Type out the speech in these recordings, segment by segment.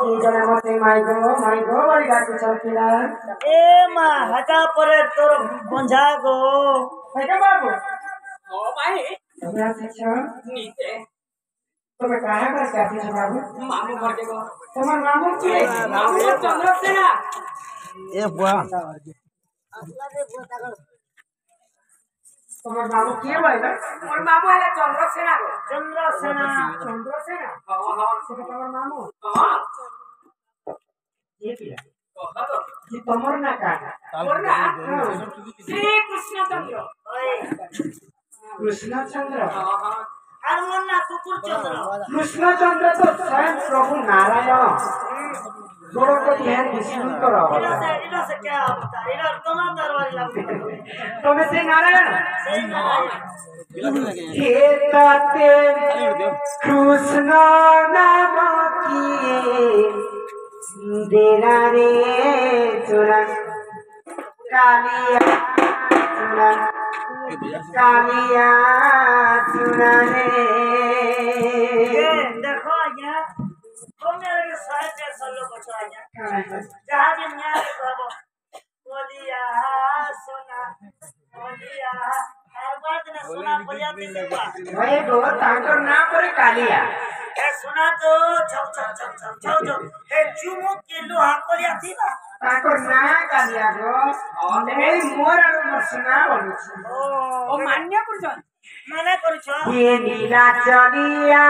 की जने मते माई गो बड़ी गाती चलतीला ए मा हटा परे तोर बंझा गो हेगा बाबू ओ भाई हमरा से छ नीचे तुम्हें कहां का जाती छ बाबू मामू घर देखो तुम्हार मामू के मामू चंद्रसेना ए बुआ तुम्हार मामू के भाई ना और मामू है चंद्रसेना को चंद्रसेना हां से तुम्हार मामू हां ये पिला तो ये तमर ना का और ना श्री कृष्ण चंद्र कृष्ण चंद्र हां हनुमान कुकुर चंद्र कृष्ण चंद्र तो स्वयं प्रभु नारायण जोड़ो को ध्यान विष्णु करो इला से क्या होता इला तमा दरबार लागू तुम्हें से नारायण सही नारायण खेताते कृष्ण नाम की देना रे चुरा कालिया चुरा रे देखो आज्ञा तो मेरे साथ चलो बचो आज्ञा जहां भी न्याय करो बोलिया सोना बोलिया हर बार दिन सोना बजाते से भाई गो तांकर ना परे कालिया ए सुना तो छौ ए चुमु के लोहा कोलिया थी ना तांकर ना कालिया गो ए मोर सुना बोलु ओ मान्य करछन मना करू छ ये नीला चलिया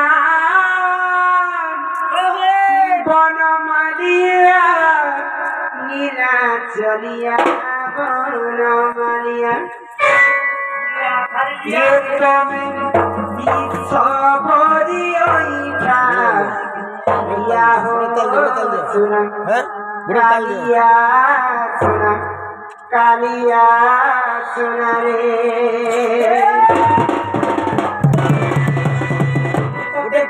बनमालिया नीला चलिया बनमालिया ये तमें सबरी ओइठा या हो सुना कालिया सुना कालिया सुना रे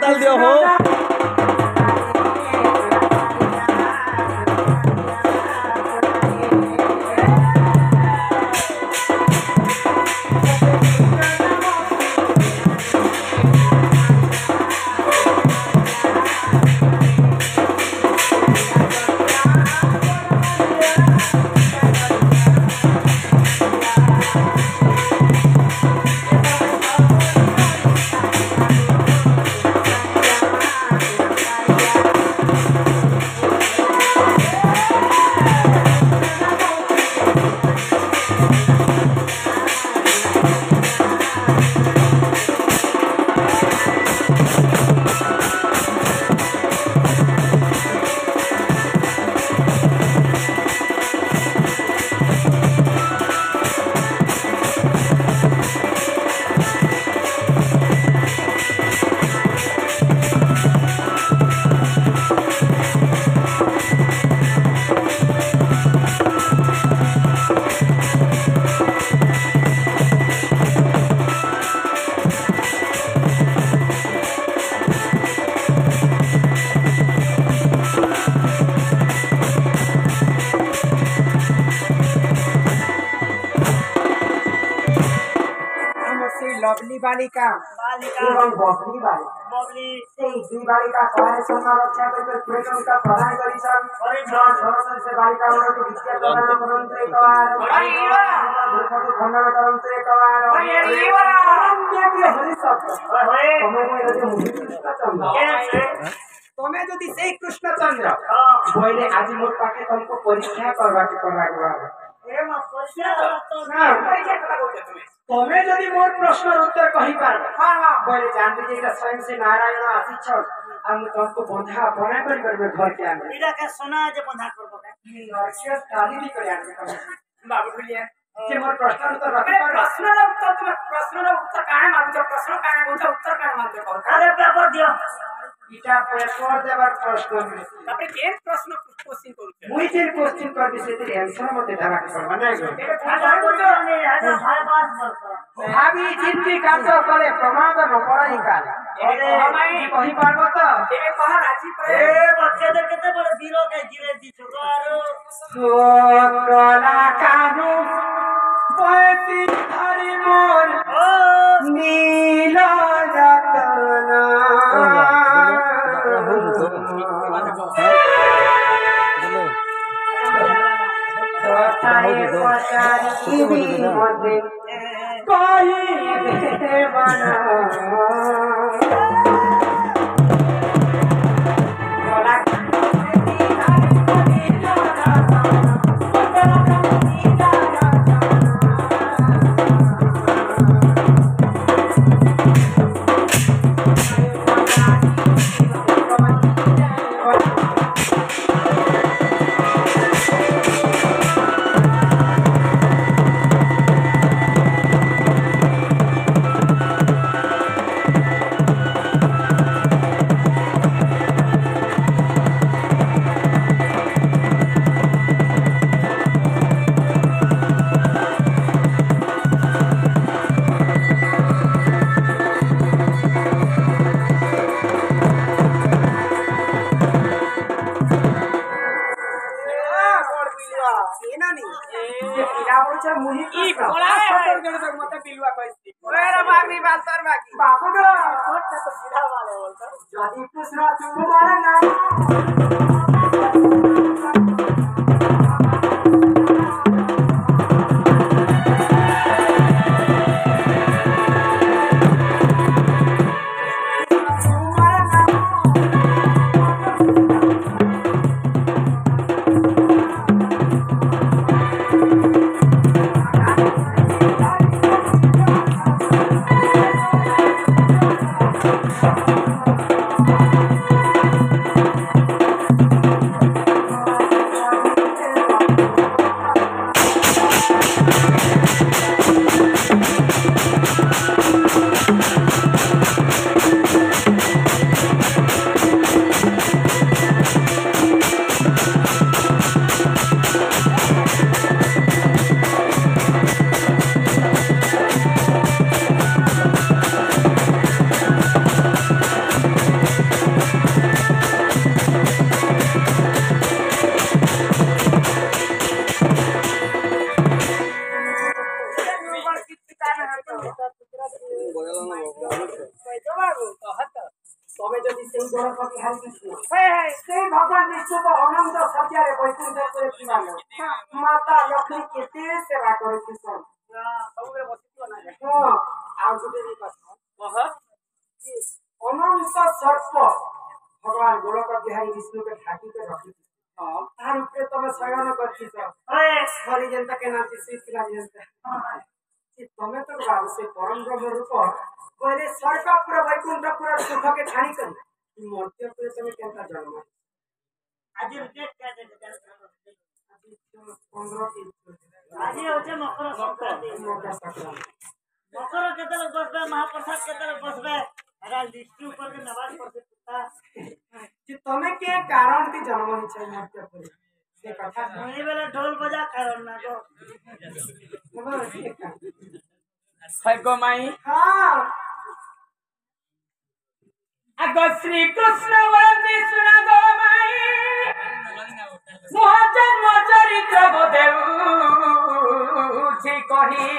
ताल दियो हो लवली बालिका एवं बबली बालिका से दुई बालिका सहाय सन्ना रक्षा करके प्रेम का प्रदान करिछन सरस्वती से बालिका को विद्या प्रदान करन्ते एकवार दुःखको खण्डन करन्ते एकवार अन्य के हरि शब्द तमे यदि से कृष्णचंद्र बोले आज मोर पाके तुमको परीक्षा करवा के पड़ला एमा परीक्षा तो परीक्षा करा बोलते तुम्हें तमे यदि मोर प्रश्न उत्तर कहि पार बोले जान दीजिए कि स्वयं से नारायण आसी छ हम तुमको बंधा बना कर घर के आने इला के सोना जे बंधा करबो का नरसिंह काली भी कर आने बाबू बोलिए कि मोर प्रश्न उत्तर रख पार प्रश्नर उत्तर तुम्हें प्रश्नर उत्तर काहे मांगो प्रश्न काहे बोलते उत्तर काहे मांगते कहो अरे पेपर दियो इटा पेपर देवर प्रश्न तापर के प्रश्न क्वेश्चन करू मुई जे क्वेश्चन कर विषय ते आंसर मते देवा के पड़बा नै गो आजा बोलो नहीं आजा हर बात बोलतो भाभी जिंदगी काम तो करे प्रमाद न पड़ाई का अरे हमारी कहि पारबो त ए कहा राजी पर ए बच्चे दे केते बड़े जीरो के गिरे दी छोरो ओ कला कानू पैसी हरि मोर ओ नीला जतना কথায় পচারিবি মতে কহিবে বানা তবে যদি সেই গণপতি হারি কৃষ্ণ সেই ভগবান বিষ্ণু তো অনন্ত সজ্জারে বৈকুণ্ঠ করে কিভাবে মাতা লক্ষ্মী কেতে সেবা করে কৃষ্ণ ଆଉ ଗୋଟେ ବି କଥା ଅନନ୍ତ ସର୍ପ ଭଗବାନ ଗୋଲକ ବିହାରୀ ବିଷ୍ଣୁକେ ଢାକିକେ ରଖିଛି ତାର ଉପରେ ତମେ ଶୟନ କରିଛ ହରି ଯେନ୍ତା କେନାନ୍ତି ଶ୍ରୀଥିଲା ଯେନ୍ତା ତମେ ତ ବାବୁ ସେ ପରମ ବ୍ରହ୍ମ ରୂପ କହିଲେ ସ୍ୱର୍ଗ ପୁରା ବୈକୁଣ୍ଠ ପୁରା ସୁଖକେ ଛାଣି କରି ମର୍ତ୍ତ୍ୟ ପୁରେ ତମେ କେନ୍ତା ଜନ୍ମ ଆଜି ଡେଟ୍ କାଟେ ଆଜି 15 ଆଜି ହଉଛି ମକର ସଂକ୍ରାନ୍ତି ମକର କେତେବେଳେ ବସବେ ମହାପ୍ରସାଦ କେତେବେଳେ ବସବେ ଏଟା ଲିଷ୍ଟ ଉପରେ ନେବାର ପଡୁଛି ତମେ କେ କାରଣ ତି ଜନ୍ମ ହେଇଛ ମର୍ତ୍ତ୍ୟ ପୁରେ ସେ କଥା এই বেলা ঢোল বজা কারণ না গো গো মাই হ্যাঁ আগ শ্রী কৃষ্ণ বলতে শুনা গো মাই মহাজন্ম চরিত্র বদেউ কহি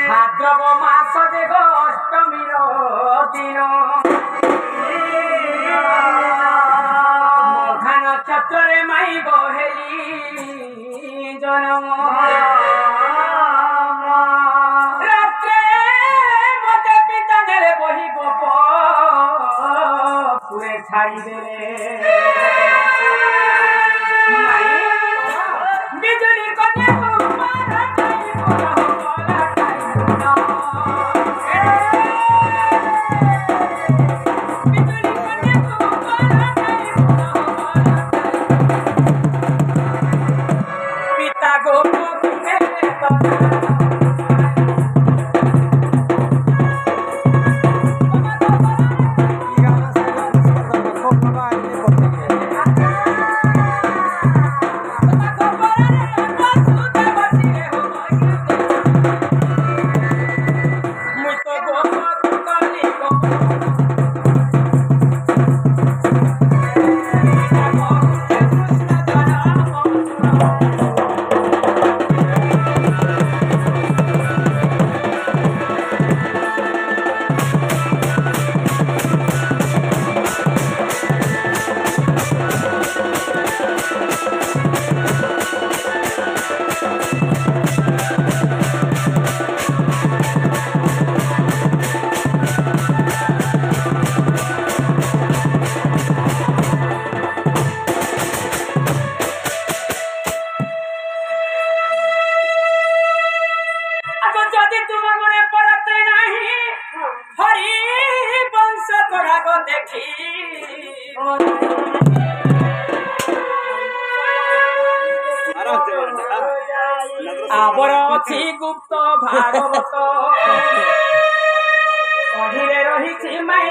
ভাদ্রব মাস দেব অষ্টমীর দিন মঘা নক্ষত্রে মাই বহেলি জনম রাত্রে মতে পিতা নেলে বহি গোপ পুরে ছাড়ি দেলে বিজুলি কন্যা পিতা গোপ Bye. ଦେଖି ଆବର ଅଛି ଗୁପ୍ତ ଭାଗବତ ପଢ଼ିଲେ ରହିଛି ମାଇ